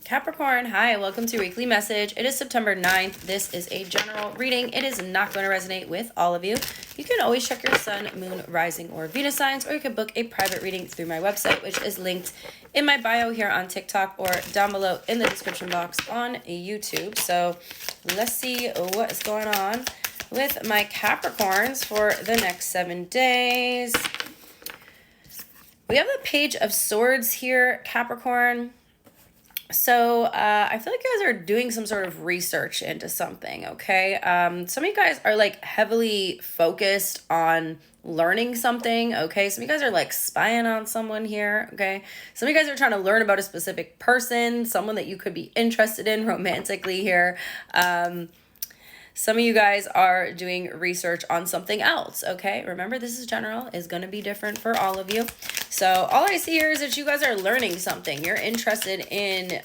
Capricorn, hi, welcome to your weekly message. It is September 9th. This is a general reading. It is not going to resonate with all of you. You can always check your sun, moon, rising, or Venus signs, or you can book a private reading through my website, which is linked in my bio here on TikTok or down below in the description box on YouTube. So let's see what is going on with my Capricorns for the next 7 days. We have the Page of Swords here, Capricorn. So I feel like you guys are doing some sort of research into something, okay? Some of you guys are like heavily focused on learning something, okay? Some of you guys are like spying on someone here, okay? Some of you guys are trying to learn about a specific person, someone that you could be interested in romantically here. Some of you guys are doing research on something else, okay? Remember, this is general. It's going to be different for all of you. So all I see here is that you guys are learning something. You're interested in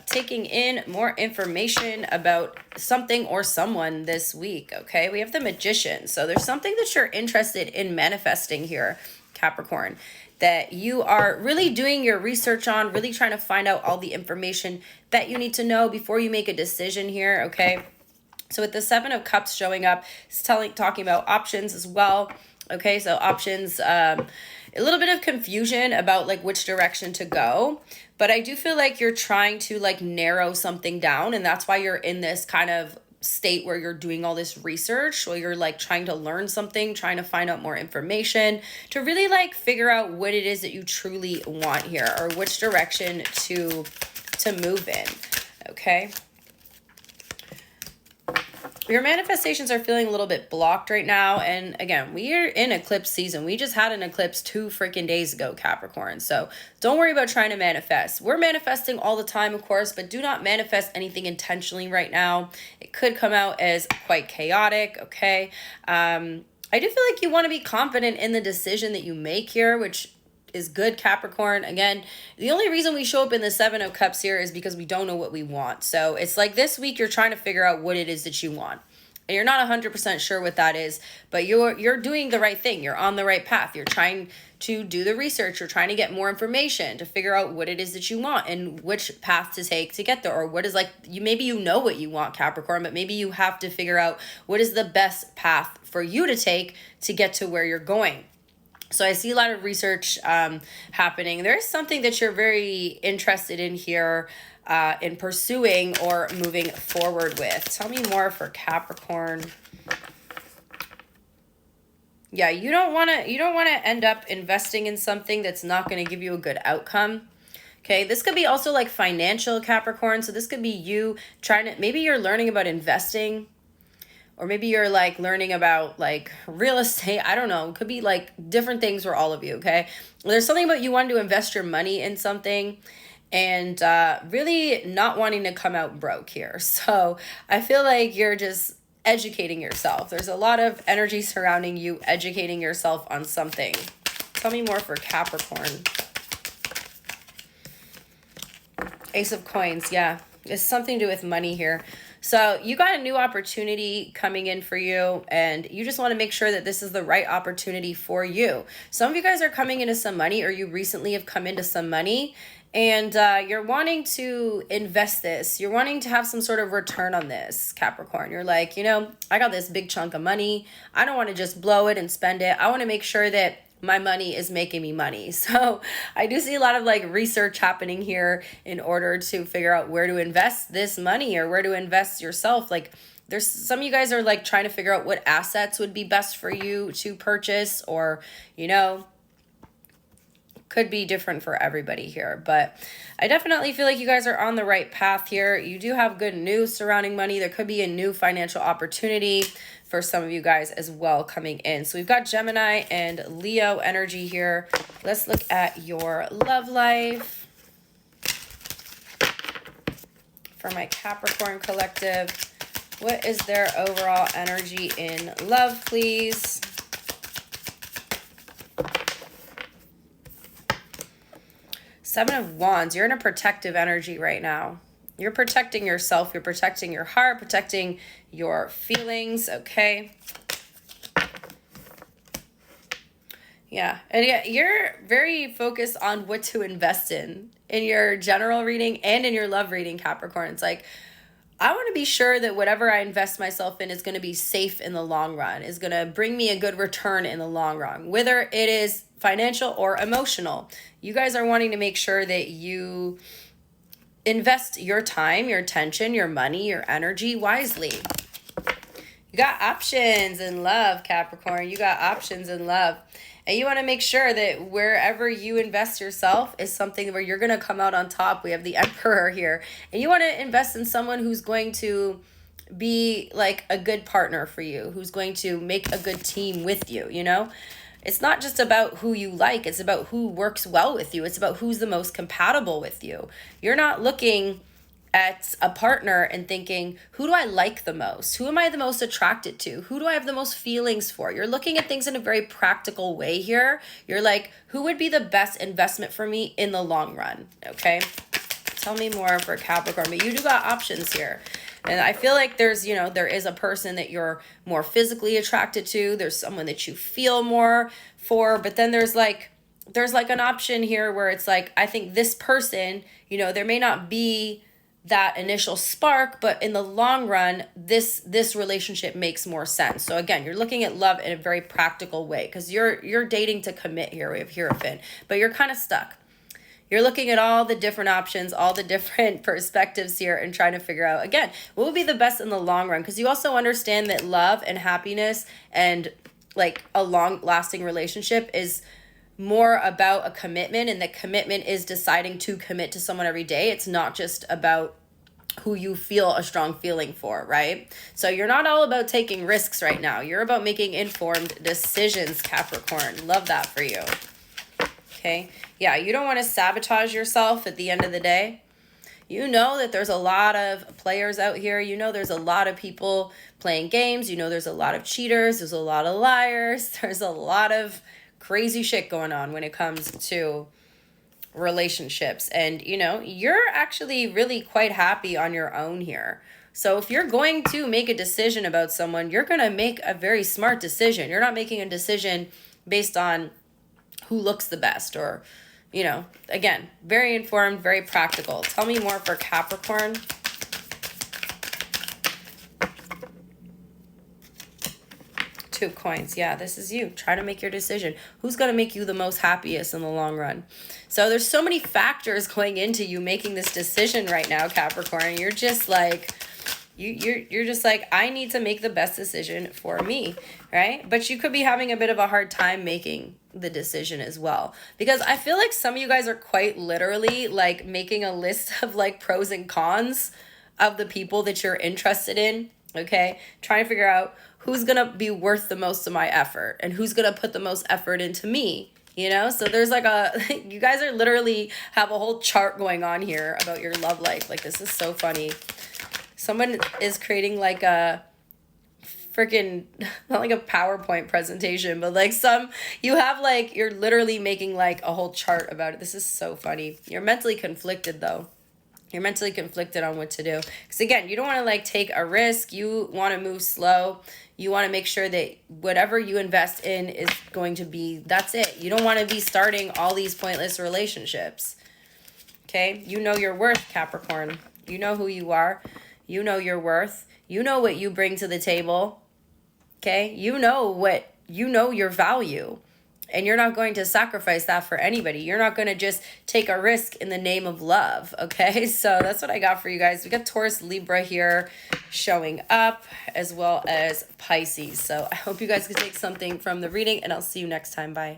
taking in more information about something or someone this week, okay? We have the Magician. So there's something that you're interested in manifesting here, Capricorn, that you are really doing your research on, really trying to find out all the information that you need to know before you make a decision here, okay? So with the Seven of Cups showing up, it's talking about options as well. Okay, so options, a little bit of confusion about like which direction to go. But I do feel like you're trying to like narrow something down. And that's why you're in this kind of state where you're doing all this research, or you're like trying to learn something, trying to find out more information to really like figure out what it is that you truly want here, or which direction to move in. Okay. Your manifestations are feeling a little bit blocked right now. And again, we are in eclipse season. We just had an eclipse 2 freaking days ago, Capricorn. So don't worry about trying to manifest. We're manifesting all the time, of course, but do not manifest anything intentionally right now. It could come out as quite chaotic, okay? I do feel like you want to be confident in the decision that you make here, which is good, Capricorn. Again, the only reason we show up in the Seven of Cups here is because we don't know what we want. So it's like this week you're trying to figure out what it is that you want. And you're not 100% sure what that is, but you're doing the right thing. You're on the right path. You're trying to do the research. You're trying to get more information to figure out what it is that you want and which path to take to get there, or what is like, maybe you know what you want, Capricorn, but maybe you have to figure out what is the best path for you to take to get to where you're going. So I see a lot of research happening. There's something that you're very interested in here in pursuing or moving forward with. Tell me more for Capricorn. Yeah, you don't want to end up investing in something that's not going to give you a good outcome. Okay, this could be also like financial, Capricorn. So this could be you trying to, maybe you're learning about investing. Or maybe you're like learning about like real estate. I don't know. It could be like different things for all of you, okay? There's something about you wanting to invest your money in something and really not wanting to come out broke here. So I feel like you're just educating yourself. There's a lot of energy surrounding you educating yourself on something. Tell me more for Capricorn. Ace of Coins, yeah. It's something to do with money here. So you got a new opportunity coming in for you, and you just want to make sure that this is the right opportunity for you. Some of you guys are coming into some money, or you recently have come into some money, and you're wanting to invest this. You're wanting to have some sort of return on this, Capricorn. You're like, you know, I got this big chunk of money. I don't want to just blow it and spend it. I want to make sure that my money is making me money. So I do see a lot of like research happening here in order to figure out where to invest this money or where to invest yourself. Like there's some of you guys are like trying to figure out what assets would be best for you to purchase, or, you know, could be different for everybody here. But I definitely feel like you guys are on the right path here. You do have good news surrounding money. There could be a new financial opportunity for some of you guys as well coming in. So we've got Gemini and Leo energy here. Let's look at your love life for my Capricorn collective. What is their overall energy in love, please? Seven of Wands. You're in a protective energy right now. You're protecting yourself. You're protecting your heart, protecting your feelings, okay? Yeah. And yeah, you're very focused on what to invest in your general reading and in your love reading, Capricorn. It's like, I want to be sure that whatever I invest myself in is going to be safe in the long run, is going to bring me a good return in the long run, whether it is financial or emotional. You guys are wanting to make sure that you invest your time, your attention, your money, your energy wisely. You got options in love, Capricorn. You got options in love. And you want to make sure that wherever you invest yourself is something where you're going to come out on top. We have the Emperor here. And you want to invest in someone who's going to be like a good partner for you, who's going to make a good team with you, you know? It's not just about who you like. It's about who works well with you. It's about who's the most compatible with you. You're not looking at a partner and thinking, who do I like the most? Who am I the most attracted to? Who do I have the most feelings for? You're looking at things in a very practical way here. You're like, who would be the best investment for me in the long run? Okay. Tell me more for Capricorn, but you do got options here. And I feel like there's, you know, there is a person that you're more physically attracted to. There's someone that you feel more for, but then there's like an option here where it's like, I think this person, you know, there may not be that initial spark, but in the long run, this relationship makes more sense. So again, you're looking at love in a very practical way because you're dating to commit here. We have Hierophant, but you're kind of stuck. You're looking at all the different options, all the different perspectives here and trying to figure out, again, what will be the best in the long run? Because you also understand that love and happiness and like a long-lasting relationship is more about a commitment, and the commitment is deciding to commit to someone every day. It's not just about who you feel a strong feeling for, right? So you're not all about taking risks right now. You're about making informed decisions, Capricorn. Love that for you. Okay. Yeah, you don't want to sabotage yourself at the end of the day. You know that there's a lot of players out here. You know there's a lot of people playing games. You know there's a lot of cheaters. There's a lot of liars. There's a lot of crazy shit going on when it comes to relationships. And, you know, you're actually really quite happy on your own here. So if you're going to make a decision about someone, you're going to make a very smart decision. You're not making a decision based on who looks the best or, you know, again, very informed, very practical. Tell me more for Capricorn. Two of Coins. Yeah, this is you. Try to make your decision. Who's going to make you the most happiest in the long run? So there's so many factors going into you making this decision right now, Capricorn. You're just like, you're just like, I need to make the best decision for me, right? But you could be having a bit of a hard time making the decision as well, because I feel like some of you guys are quite literally like making a list of like pros and cons of the people that you're interested in. Okay, trying to figure out who's gonna be worth the most of my effort and who's gonna put the most effort into me, you know? So there's like you guys are literally have a whole chart going on here about your love life. Like, this is so funny. Someone is creating like a freaking, not like a PowerPoint presentation, but like you have like, you're literally making like a whole chart about it. This is so funny. You're mentally conflicted though. You're mentally conflicted on what to do. Because again, you don't want to like take a risk. You want to move slow. You want to make sure that whatever you invest in is going to be, that's it. You don't want to be starting all these pointless relationships. Okay? You know your worth, Capricorn. You know who you are. You know your worth. You know what you bring to the table. Okay? You know your value. And you're not going to sacrifice that for anybody. You're not going to just take a risk in the name of love, okay? So that's what I got for you guys. We got Taurus, Libra here showing up, as well as Pisces. So I hope you guys can take something from the reading, and I'll see you next time. Bye.